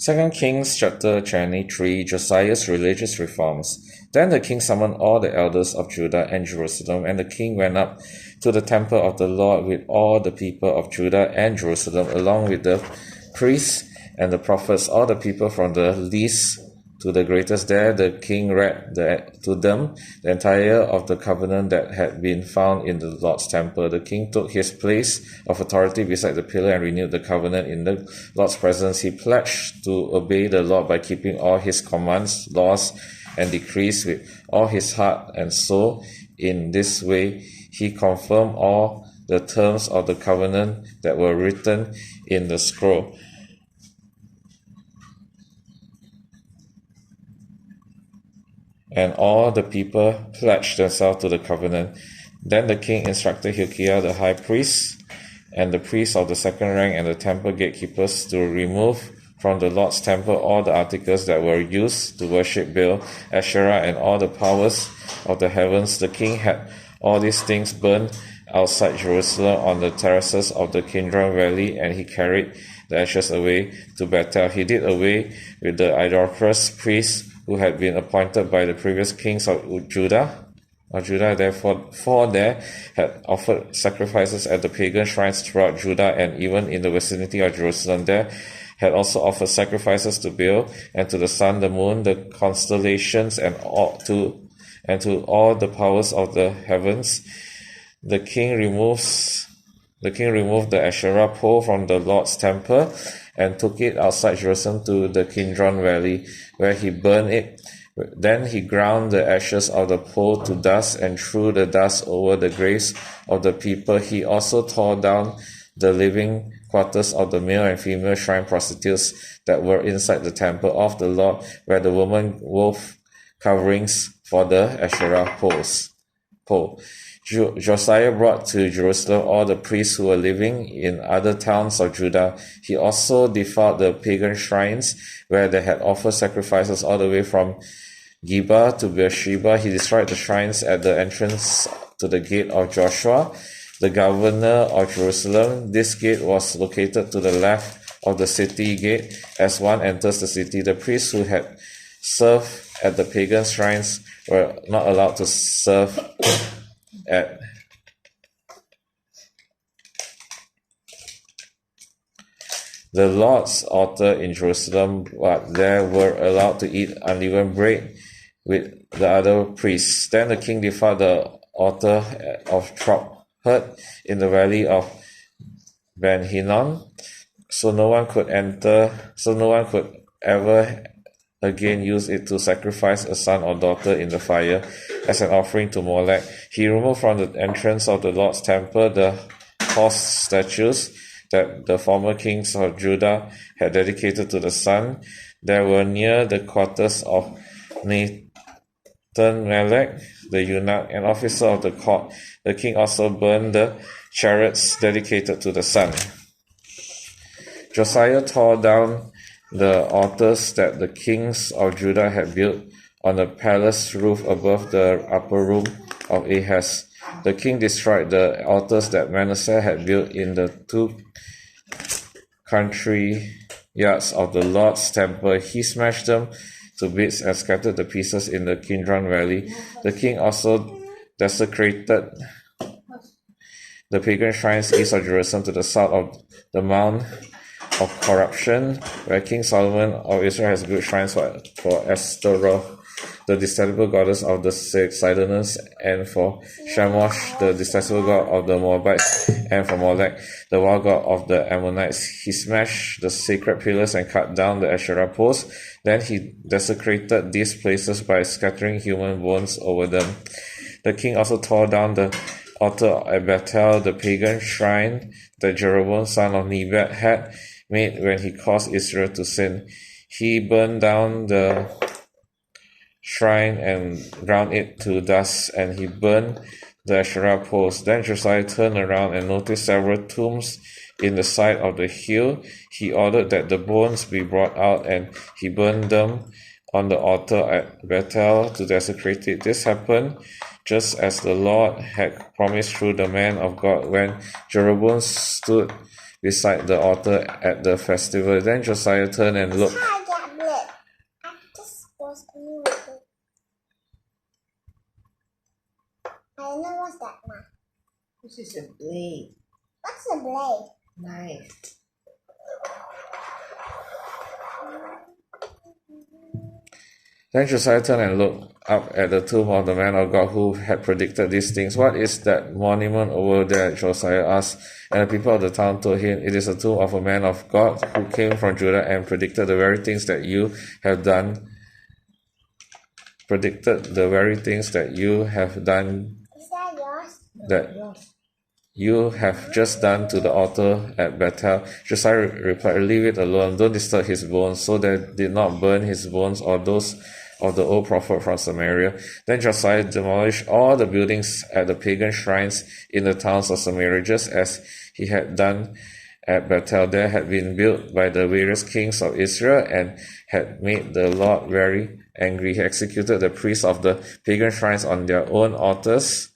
2 Kings chapter 23, Josiah's religious reforms. Then the king summoned all the elders of Judah and Jerusalem, and the king went up to the temple of the Lord with all the people of Judah and Jerusalem, along with the priests and the prophets, all the people from the least to the greatest. There the king read to them the entire of the covenant that had been found in the Lord's temple. The king took his place of authority beside the pillar and renewed the covenant in the Lord's presence. He pledged to obey the Lord by keeping all his commands, laws, and decrees with all his heart and soul. In this way, he confirmed all the terms of the covenant that were written in the scroll. And all the people pledged themselves to the covenant. Then the king instructed Hilkiah the high priest and the priests of the second rank and the temple gatekeepers to remove from the Lord's temple all the articles that were used to worship Baal, Asherah, and all the powers of the heavens. The king had all these things burned outside Jerusalem on the terraces of the Kidron Valley, and he carried the ashes away to Bethel. He did away with the idolatrous priests who had been appointed by the previous kings of Judah. Therefore there had offered sacrifices at the pagan shrines throughout Judah and even in the vicinity of Jerusalem. There had also offered sacrifices to Baal and to the sun, the moon, the constellations, and to all the powers of the heavens. The king removed the Asherah pole from the Lord's temple and took it outside Jerusalem to the Kidron Valley, where he burned it. Then he ground the ashes of the pole to dust and threw the dust over the graves of the people. He also tore down the living quarters of the male and female shrine prostitutes that were inside the temple of the Lord, where the women wove coverings for the Asherah pole. Josiah brought to Jerusalem all the priests who were living in other towns of Judah. He also defiled the pagan shrines where they had offered sacrifices all the way from Geba to Beersheba. He destroyed the shrines at the entrance to the gate of Joshua, the governor of Jerusalem. This gate was located to the left of the city gate as one enters the city. The priests who had served at the pagan shrines were not allowed to serve at the Lord's altar in Jerusalem, but they were allowed to eat unleavened bread with the other priests. Then the king defiled the altar of Trophert in the valley of Ben Hinnom, so no one could ever again use it to sacrifice a son or daughter in the fire as an offering to Molech. He removed from the entrance of the Lord's temple the horse statues that the former kings of Judah had dedicated to the sun. They were near the quarters of Nathan-Melech, the eunuch, an officer of the court. The king also burned the chariots dedicated to the sun. Josiah tore down the altars that the kings of Judah had built on the palace roof above the upper room of Ahaz. The king destroyed the altars that Manasseh had built in the 2 country yards of the Lord's temple. He smashed them to bits and scattered the pieces in the Kidron Valley. The king also desecrated the pagan shrines east of Jerusalem to the south of the Mount of Corruption, where King Solomon of Israel has built shrines for Ashtaroth, the detestable goddess of the Sidonians, and for Chemosh, the detestable god of the Moabites, and for Molech, the wild god of the Ammonites. He smashed the sacred pillars and cut down the Asherah poles. Then he desecrated these places by scattering human bones over them. The king also tore down the altar at Bethel, the pagan shrine that Jeroboam son of Nebat had made when he caused Israel to sin. He burned down the shrine and ground it to dust, and he burned the Asherah poles. Then Josiah turned around and noticed several tombs in the side of the hill. He ordered that the bones be brought out, and he burned them on the altar at Bethel to desecrate it. This happened just as the Lord had promised through the man of God when Jeroboam stood beside the altar at the festival. Then Josiah turned and looked. I get blood. I just was new with it. I don't know what's that, Ma. This is a blade. What's a blade? Knife. Then Josiah turned and looked up at the tomb of the man of God who had predicted these things. What is that monument over there? Josiah asked. And the people of the town told him, it is a tomb of a man of God who came from Judah and predicted the very things that you have done. Predicted the very things that you have done. Is that yours? That you have just done to the altar at Bethel. Josiah replied, leave it alone, don't disturb his bones. So they did not burn his bones or those of the old prophet from Samaria. Then Josiah demolished all the buildings at the pagan shrines in the towns of Samaria, just as he had done at Bethel. They had been built by the various kings of Israel and had made the Lord very angry. He executed the priests of the pagan shrines on their own altars,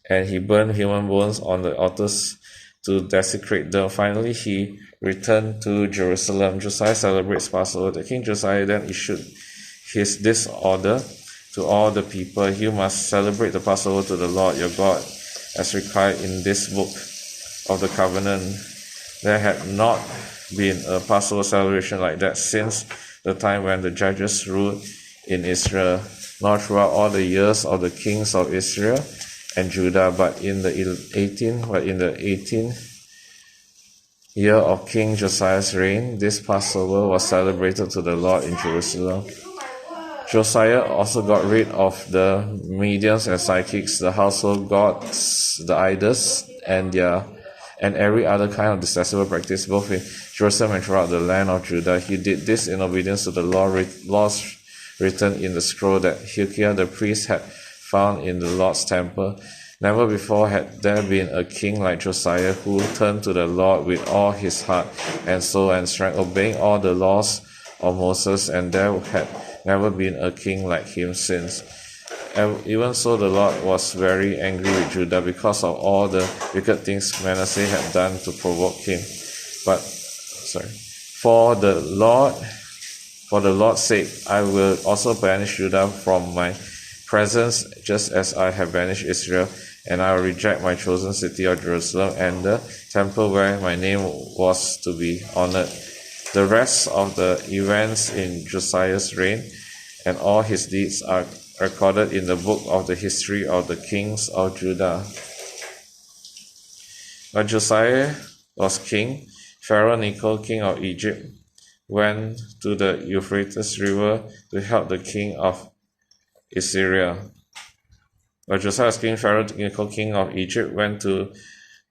and he burned human bones on the altars to desecrate them. Finally, he returned to Jerusalem. Josiah celebrates Passover. The king Josiah then issued this order to all the people. You must celebrate the Passover to the Lord your God, as required in this book of the covenant. There had not been a Passover celebration like that since the time when the judges ruled in Israel, nor throughout all the years of the kings of Israel and Judah, but in the 18th year of King Josiah's reign, this Passover was celebrated to the Lord in Jerusalem. Josiah also got rid of the mediums and psychics, the household gods, the idols, and every other kind of detestable practice, both in Jerusalem and throughout the land of Judah. He did this in obedience to the laws written in the scroll that Hilkiah the priest had found in the Lord's temple. Never before had there been a king like Josiah who turned to the Lord with all his heart and soul and strength, obeying all the laws of Moses, and there had never been a king like him since. Even so, the Lord was very angry with Judah because of all the wicked things Manasseh had done to provoke him. For the Lord's sake, I will also banish Judah from my presence, just as I have banished Israel, and I will reject my chosen city of Jerusalem and the temple where my name was to be honored. The rest of the events in Josiah's reign and all his deeds are recorded in the book of the history of the kings of Judah. When Josiah was king, Pharaoh Necho, king of Egypt, went to the Euphrates River to help the king of Assyria. When Josiah was king, Pharaoh Necho, king of Egypt, went to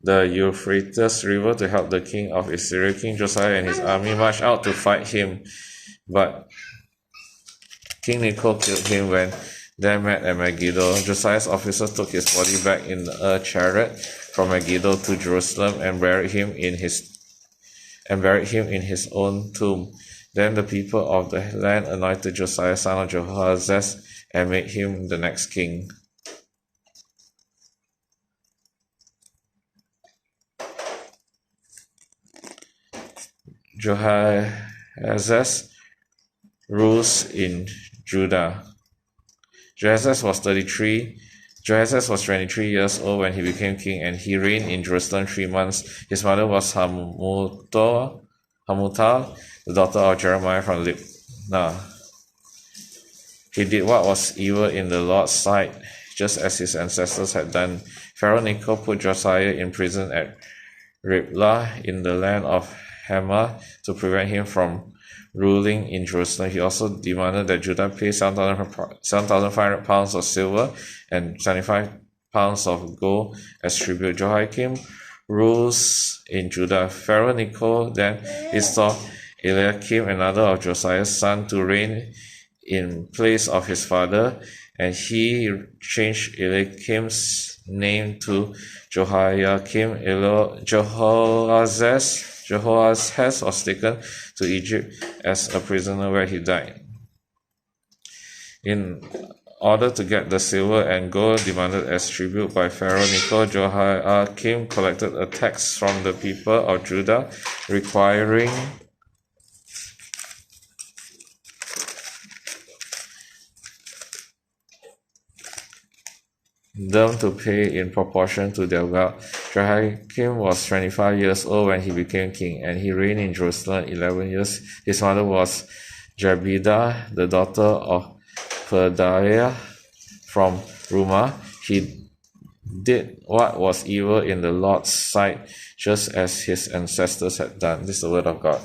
the Euphrates River to help the king of Assyria. King Josiah and his army marched out to fight him, but King Necho killed him when they met at Megiddo. Josiah's officers took his body back in a chariot from Megiddo to Jerusalem and buried him in his own tomb. Then the people of the land anointed Josiah, son of Jehoahaz, and made him the next king. Jehoahaz rules in Judah. Jehoahaz was 23 years old when he became king, and he reigned in Jerusalem 3 months. His mother was Hamutal, the daughter of Jeremiah from Libnah. He did what was evil in the Lord's sight, just as his ancestors had done. Pharaoh Necho put Josiah in prison at Riblah in the land of Hamath to prevent him from ruling in Jerusalem. He also demanded that Judah pay 7,500 pounds of silver and 75 pounds of gold as tribute. Jehoiakim rules in Judah. Pharaoh Necho then installed Eliakim, another of Josiah's son, to reign in place of his father, and he changed Eliakim's name to Jehoiakim. Jehoahaz was taken to Egypt as a prisoner, where he died. In order to get the silver and gold demanded as tribute by Pharaoh Necho, Jehoiakim collected a tax from the people of Judah, requiring them to pay in proportion to their wealth. Jehoiakim was 25 years old when he became king, and he reigned in Jerusalem 11 years. His mother was Jebedah, the daughter of Pedaiah from Rumah. He did what was evil in the Lord's sight, just as his ancestors had done. This is the word of God.